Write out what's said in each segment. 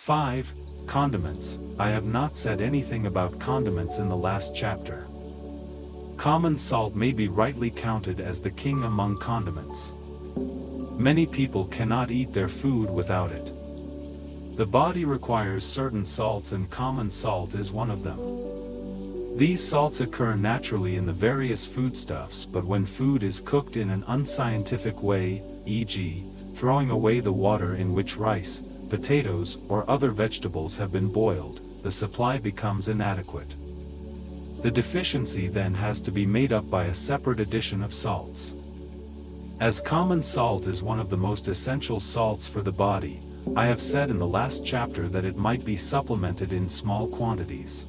5. Condiments. I have not said anything about condiments in the last chapter. Common salt may be rightly counted as the king among condiments. Many people cannot eat their food without it. The body requires certain salts and common salt is one of them. These salts occur naturally in the various foodstuffs, but when food is cooked in an unscientific way, e.g., throwing away the water in which rice, potatoes, or other vegetables have been boiled, the supply becomes inadequate. The deficiency then has to be made up by a separate addition of salts. As common salt is one of the most essential salts for the body, I have said in the last chapter that it might be supplemented in small quantities.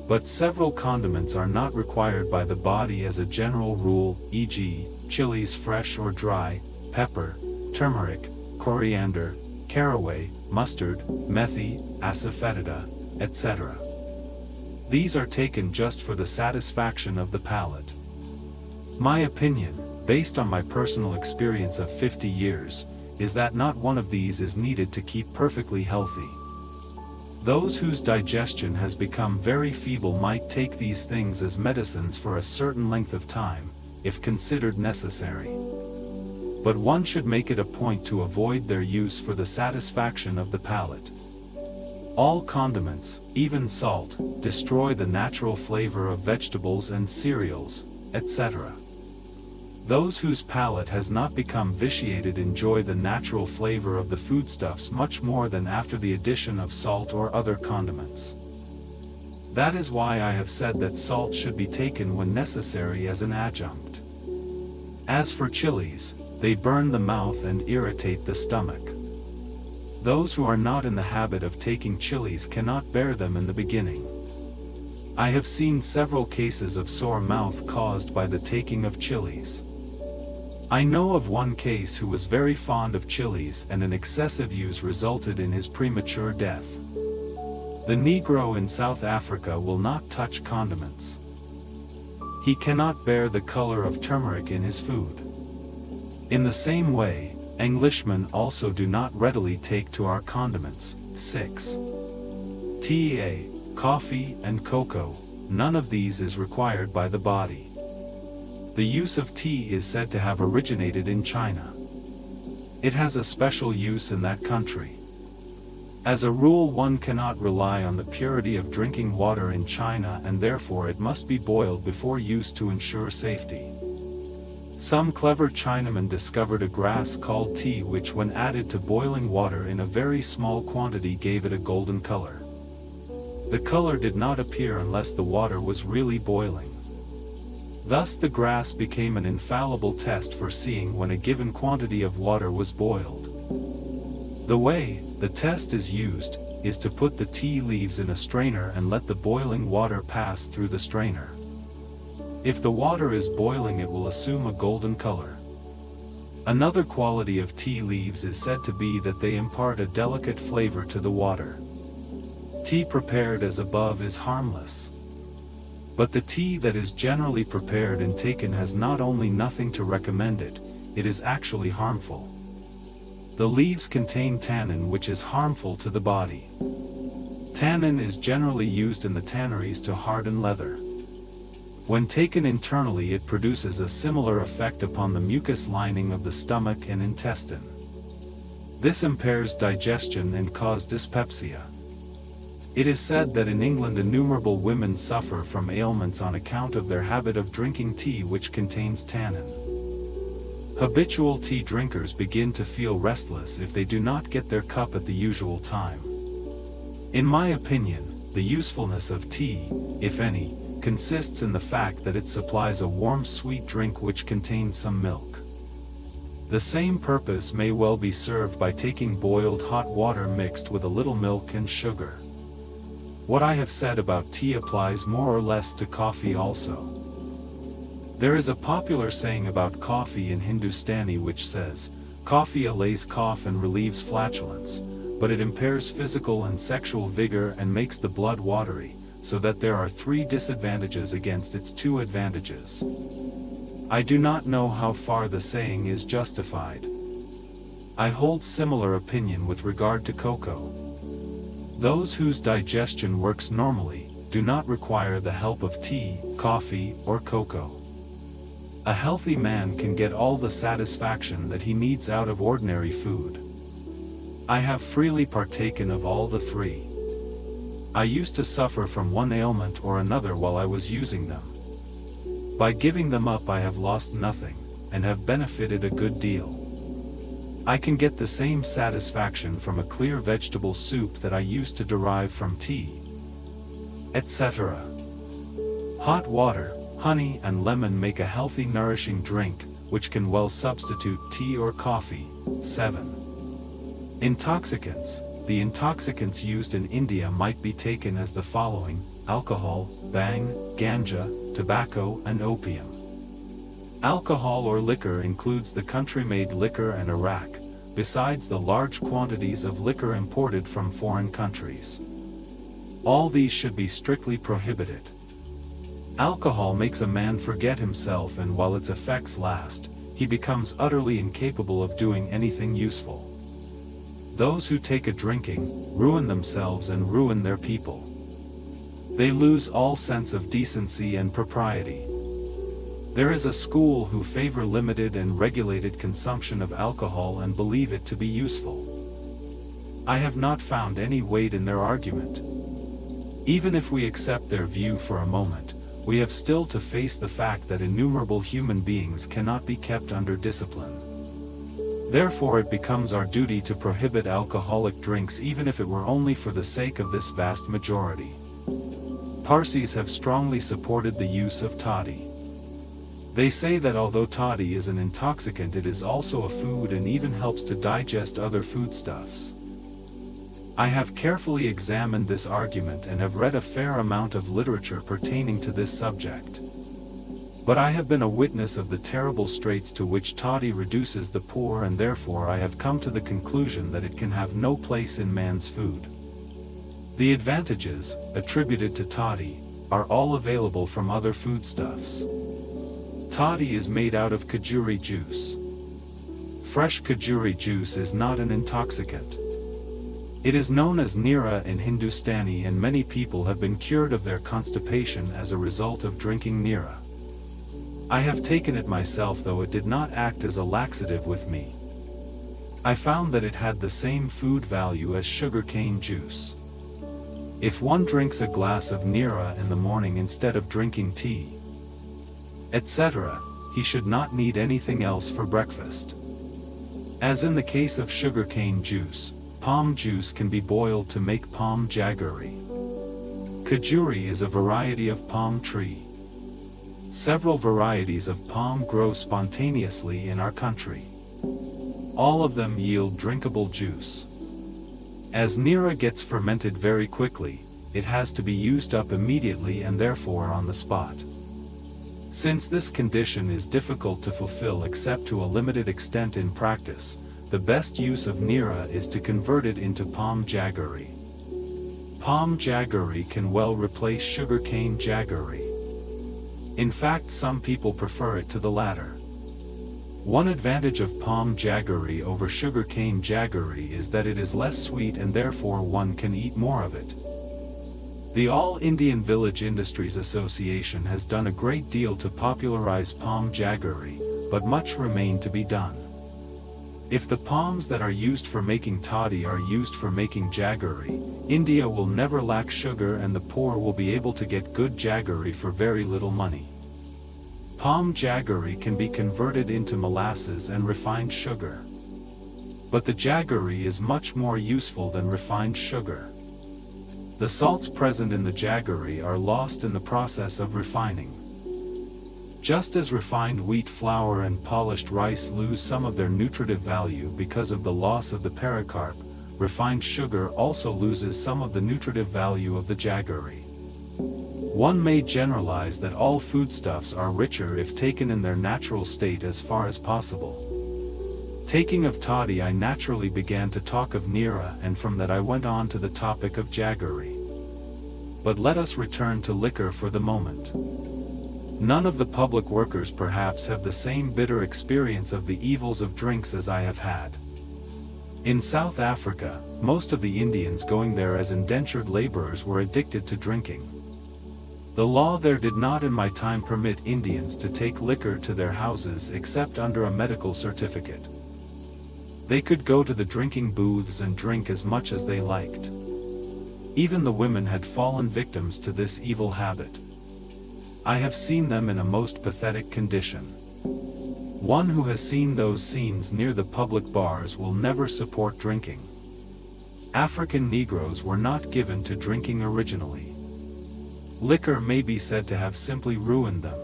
But several condiments are not required by the body as a general rule, e.g., chilies fresh or dry, pepper, turmeric, coriander, caraway, mustard, methi, asafoetida, etc. These are taken just for the satisfaction of the palate. My opinion, based on my personal experience of 50 years, is that not one of these is needed to keep perfectly healthy. Those whose digestion has become very feeble might take these things as medicines for a certain length of time, if considered necessary. But one should make it a point to avoid their use for the satisfaction of the palate. All condiments, even salt, destroy the natural flavor of vegetables and cereals, etc. Those whose palate has not become vitiated enjoy the natural flavor of the foodstuffs much more than after the addition of salt or other condiments. That is why I have said that salt should be taken when necessary as an adjunct. As for chilies, they burn the mouth and irritate the stomach. Those who are not in the habit of taking chilies cannot bear them in the beginning. I have seen several cases of sore mouth caused by the taking of chilies. I know of one case who was very fond of chilies and an excessive use resulted in his premature death. The Negro in South Africa will not touch condiments. He cannot bear the color of turmeric in his food. In the same way, Englishmen also do not readily take to our condiments. 6. Tea, coffee, and cocoa, none of these is required by the body. The use of tea is said to have originated in China. It has a special use in that country. As a rule, one cannot rely on the purity of drinking water in China, and therefore it must be boiled before use to ensure safety. Some clever Chinamen discovered a grass called tea which, when added to boiling water in a very small quantity, gave it a golden color. The color did not appear unless the water was really boiling. Thus the grass became an infallible test for seeing when a given quantity of water was boiled. The way the test is used is to put the tea leaves in a strainer and let the boiling water pass through the strainer. If the water is boiling, it will assume a golden color. Another quality of tea leaves is said to be that they impart a delicate flavor to the water. Tea prepared as above is harmless. But the tea that is generally prepared and taken has not only nothing to recommend it, it is actually harmful. The leaves contain tannin, which is harmful to the body. Tannin is generally used in the tanneries to harden leather. When taken internally, it produces a similar effect upon the mucous lining of the stomach and intestine. This impairs digestion and causes dyspepsia. It is said that in England innumerable women suffer from ailments on account of their habit of drinking tea which contains tannin. Habitual tea drinkers begin to feel restless if they do not get their cup at the usual time. In my opinion, the usefulness of tea, if any, consists in the fact that it supplies a warm sweet drink which contains some milk. The same purpose may well be served by taking boiled hot water mixed with a little milk and sugar. What I have said about tea applies more or less to coffee also. There is a popular saying about coffee in Hindustani which says, "Coffee allays cough and relieves flatulence, but it impairs physical and sexual vigor and makes the blood watery, so that there are 3 disadvantages against its 2 advantages." I do not know how far the saying is justified. I hold similar opinion with regard to cocoa. Those whose digestion works normally do not require the help of tea, coffee, or cocoa. A healthy man can get all the satisfaction that he needs out of ordinary food. I have freely partaken of all the three. I used to suffer from one ailment or another while I was using them. By giving them up I have lost nothing, and have benefited a good deal. I can get the same satisfaction from a clear vegetable soup that I used to derive from tea, etc. Hot water, honey and lemon make a healthy nourishing drink, which can well substitute tea or coffee. 7. Intoxicants. The intoxicants used in India might be taken as the following: alcohol, bhang, ganja, tobacco and opium. Alcohol or liquor includes the country-made liquor and arak, besides the large quantities of liquor imported from foreign countries. All these should be strictly prohibited. Alcohol makes a man forget himself, and while its effects last, he becomes utterly incapable of doing anything useful. Those who take a drinking, ruin themselves and ruin their people. They lose all sense of decency and propriety. There is a school who favor limited and regulated consumption of alcohol and believe it to be useful. I have not found any weight in their argument. Even if we accept their view for a moment, we have still to face the fact that innumerable human beings cannot be kept under discipline. Therefore it becomes our duty to prohibit alcoholic drinks, even if it were only for the sake of this vast majority. Parsis have strongly supported the use of toddy. They say that although toddy is an intoxicant, it is also a food and even helps to digest other foodstuffs. I have carefully examined this argument and have read a fair amount of literature pertaining to this subject. But I have been a witness of the terrible straits to which toddy reduces the poor, and therefore I have come to the conclusion that it can have no place in man's food. The advantages, attributed to toddy, are all available from other foodstuffs. Toddy is made out of khajuri juice. Fresh khajuri juice is not an intoxicant. It is known as nira in Hindustani, and many people have been cured of their constipation as a result of drinking nira. I have taken it myself, though it did not act as a laxative with me. I found that it had the same food value as sugarcane juice. If one drinks a glass of nira in the morning instead of drinking tea, etc., he should not need anything else for breakfast. As in the case of sugarcane juice, palm juice can be boiled to make palm jaggery. Khajuri is a variety of palm tree. Several varieties of palm grow spontaneously in our country. All of them yield drinkable juice. As nira gets fermented very quickly, it has to be used up immediately and therefore on the spot. Since this condition is difficult to fulfill except to a limited extent in practice, the best use of nira is to convert it into palm jaggery. Palm jaggery can well replace sugarcane jaggery. In fact, some people prefer it to the latter. One advantage of palm jaggery over sugarcane jaggery is that it is less sweet and therefore one can eat more of it. The All Indian Village Industries Association has done a great deal to popularize palm jaggery, but much remains to be done. If the palms that are used for making toddy are used for making jaggery, India will never lack sugar and the poor will be able to get good jaggery for very little money. Palm jaggery can be converted into molasses and refined sugar. But the jaggery is much more useful than refined sugar. The salts present in the jaggery are lost in the process of refining. Just as refined wheat flour and polished rice lose some of their nutritive value because of the loss of the pericarp, refined sugar also loses some of the nutritive value of the jaggery. One may generalize that all foodstuffs are richer if taken in their natural state as far as possible. Taking of toddy, I naturally began to talk of nira, and from that I went on to the topic of jaggery. But let us return to liquor for the moment. None of the public workers perhaps have the same bitter experience of the evils of drinks as I have had. In South Africa, most of the Indians going there as indentured laborers were addicted to drinking. The law there did not in my time permit Indians to take liquor to their houses except under a medical certificate. They could go to the drinking booths and drink as much as they liked. Even the women had fallen victims to this evil habit. I have seen them in a most pathetic condition. One who has seen those scenes near the public bars will never support drinking. African Negroes were not given to drinking originally. Liquor may be said to have simply ruined them.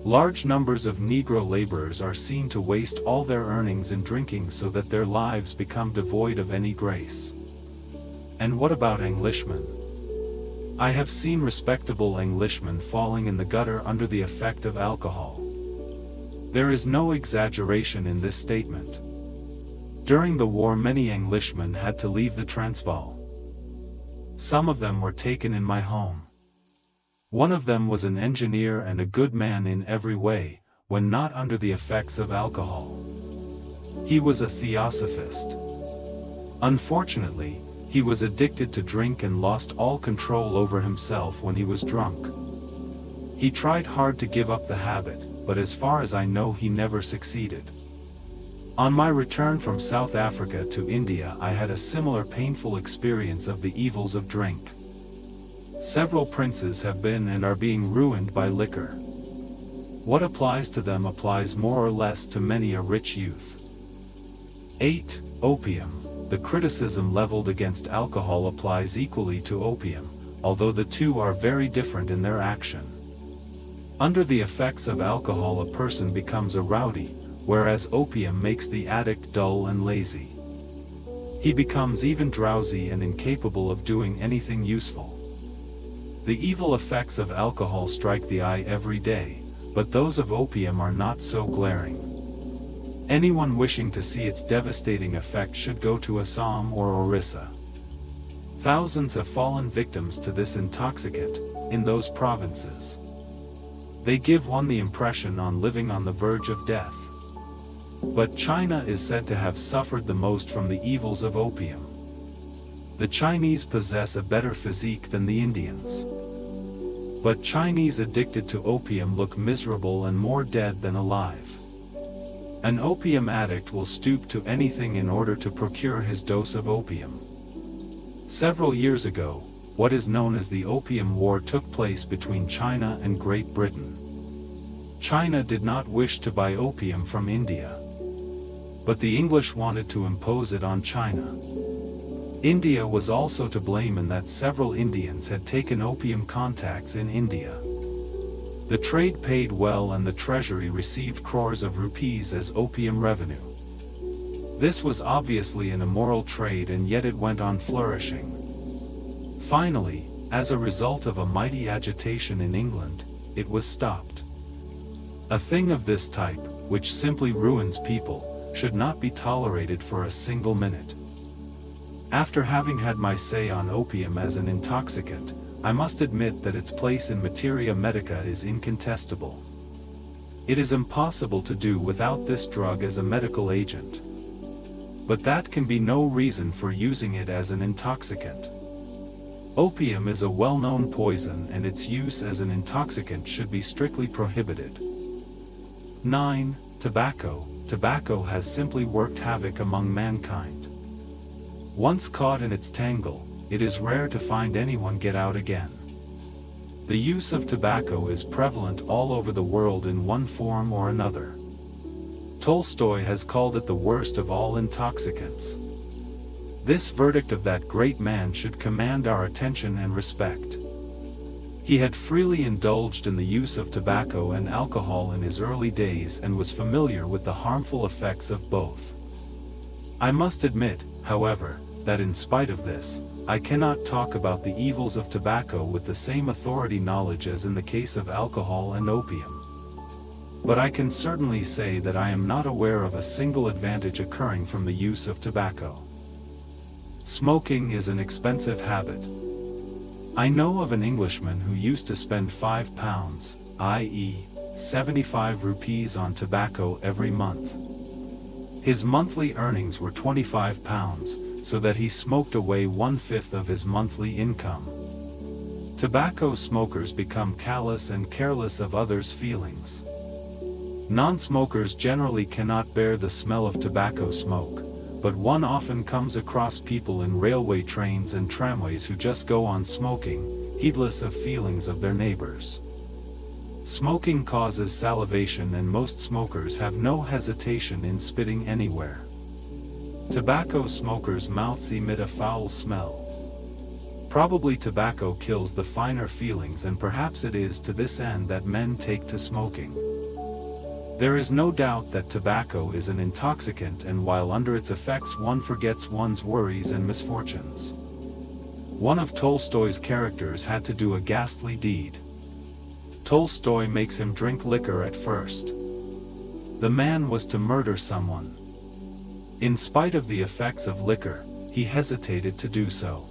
Large numbers of Negro laborers are seen to waste all their earnings in drinking so that their lives become devoid of any grace. And what about Englishmen? I have seen respectable Englishmen falling in the gutter under the effect of alcohol. There is no exaggeration in this statement. During the war many Englishmen had to leave the Transvaal. Some of them were taken in my home. One of them was an engineer and a good man in every way, when not under the effects of alcohol. He was a theosophist. Unfortunately, he was addicted to drink and lost all control over himself when he was drunk. He tried hard to give up the habit, but as far as I know he never succeeded. On my return from South Africa to India I had a similar painful experience of the evils of drink. Several princes have been and are being ruined by liquor. What applies to them applies more or less to many a rich youth. 8. Opium. The criticism leveled against alcohol applies equally to opium, although the two are very different in their action. Under the effects of alcohol a person becomes a rowdy, whereas opium makes the addict dull and lazy. He becomes even drowsy and incapable of doing anything useful. The evil effects of alcohol strike the eye every day, but those of opium are not so glaring. Anyone wishing to see its devastating effect should go to Assam or Orissa. Thousands have fallen victims to this intoxicant in those provinces. They give one the impression on living on the verge of death. But China is said to have suffered the most from the evils of opium. The Chinese possess a better physique than the Indians. But Chinese addicted to opium look miserable and more dead than alive. An opium addict will stoop to anything in order to procure his dose of opium. Several years ago, what is known as the Opium War took place between China and Great Britain. China did not wish to buy opium from India. But the English wanted to impose it on China. India was also to blame in that several Indians had taken opium contacts in India. The trade paid well and the treasury received crores of rupees as opium revenue. This was obviously an immoral trade and yet it went on flourishing. Finally, as a result of a mighty agitation in England, it was stopped. A thing of this type, which simply ruins people, should not be tolerated for a single minute. After having had my say on opium as an intoxicant, I must admit that its place in materia medica is incontestable. It is impossible to do without this drug as a medical agent. But that can be no reason for using it as an intoxicant. Opium is a well-known poison and its use as an intoxicant should be strictly prohibited. 9. Tobacco. Tobacco has simply worked havoc among mankind. Once caught in its tangle, it is rare to find anyone get out again. The use of tobacco is prevalent all over the world in one form or another. Tolstoy has called it the worst of all intoxicants. This verdict of that great man should command our attention and respect. He had freely indulged in the use of tobacco and alcohol in his early days and was familiar with the harmful effects of both. I must admit, however, that in spite of this, I cannot talk about the evils of tobacco with the same authority knowledge as in the case of alcohol and opium. But I can certainly say that I am not aware of a single advantage occurring from the use of tobacco. Smoking is an expensive habit. I know of an Englishman who used to spend £5, i.e., 75 rupees on tobacco every month. His monthly earnings were £25, so that he smoked away 1/5 of his monthly income. Tobacco smokers become callous and careless of others' feelings. Non-smokers generally cannot bear the smell of tobacco smoke, but one often comes across people in railway trains and tramways who just go on smoking, heedless of feelings of their neighbors. Smoking causes salivation, and most smokers have no hesitation in spitting anywhere. Tobacco smokers' mouths emit a foul smell. Probably tobacco kills the finer feelings, and perhaps it is to this end that men take to smoking. There is no doubt that tobacco is an intoxicant, and while under its effects one forgets one's worries and misfortunes. One of Tolstoy's characters had to do a ghastly deed. Tolstoy makes him drink liquor at first. The man was to murder someone. In spite of the effects of liquor, he hesitated to do so.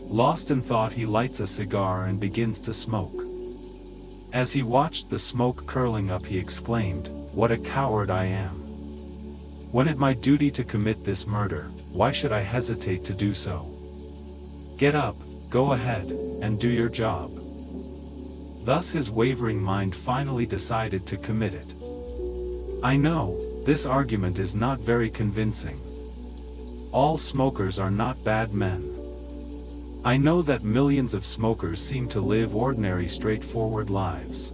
Lost in thought, he lights a cigar and begins to smoke. As he watched the smoke curling up, he exclaimed, "What a coward I am! When it my duty to commit this murder, why should I hesitate to do so? Get up, go ahead, and do your job." Thus his wavering mind finally decided to commit it. I know, this argument is not very convincing. All smokers are not bad men. I know that millions of smokers seem to live ordinary, straightforward lives.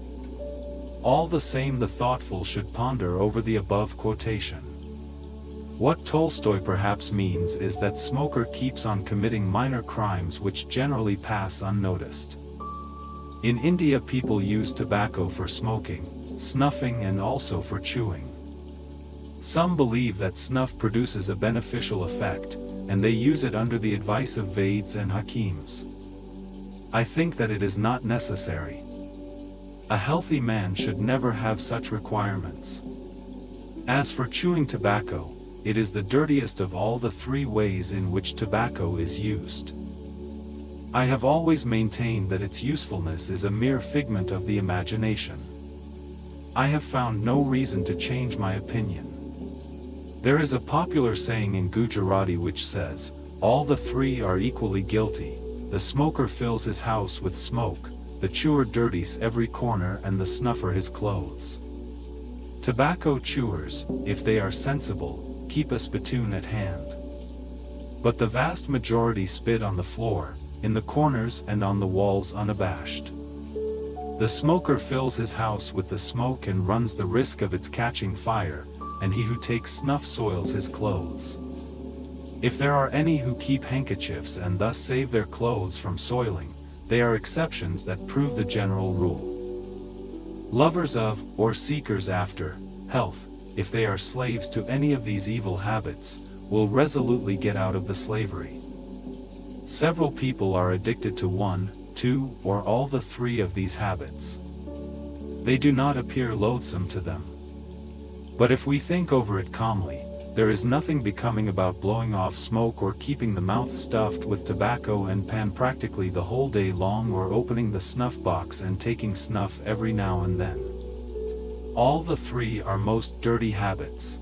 All the same, the thoughtful should ponder over the above quotation. What Tolstoy perhaps means is that smoker keeps on committing minor crimes which generally pass unnoticed. In India, people use tobacco for smoking, snuffing, and also for chewing. Some believe that snuff produces a beneficial effect, and they use it under the advice of Veds and Hakims. I think that it is not necessary. A healthy man should never have such requirements. As for chewing tobacco, it is the dirtiest of all the three ways in which tobacco is used. I have always maintained that its usefulness is a mere figment of the imagination. I have found no reason to change my opinion. There is a popular saying in Gujarati which says, "All the three are equally guilty. The smoker fills his house with smoke, the chewer dirties every corner, and the snuffer his clothes." Tobacco chewers, if they are sensible, keep a spittoon at hand. But the vast majority spit on the floor, in the corners, and on the walls unabashed. The smoker fills his house with the smoke and runs the risk of its catching fire, and he who takes snuff soils his clothes. If there are any who keep handkerchiefs and thus save their clothes from soiling, they are exceptions that prove the general rule. Lovers of, or seekers after, health, if they are slaves to any of these evil habits, will resolutely get out of the slavery. Several people are addicted to one, two, or all the three of these habits. They do not appear loathsome to them. But if we think over it calmly, there is nothing becoming about blowing off smoke or keeping the mouth stuffed with tobacco and pan practically the whole day long, or opening the snuff box and taking snuff every now and then. All the three are most dirty habits.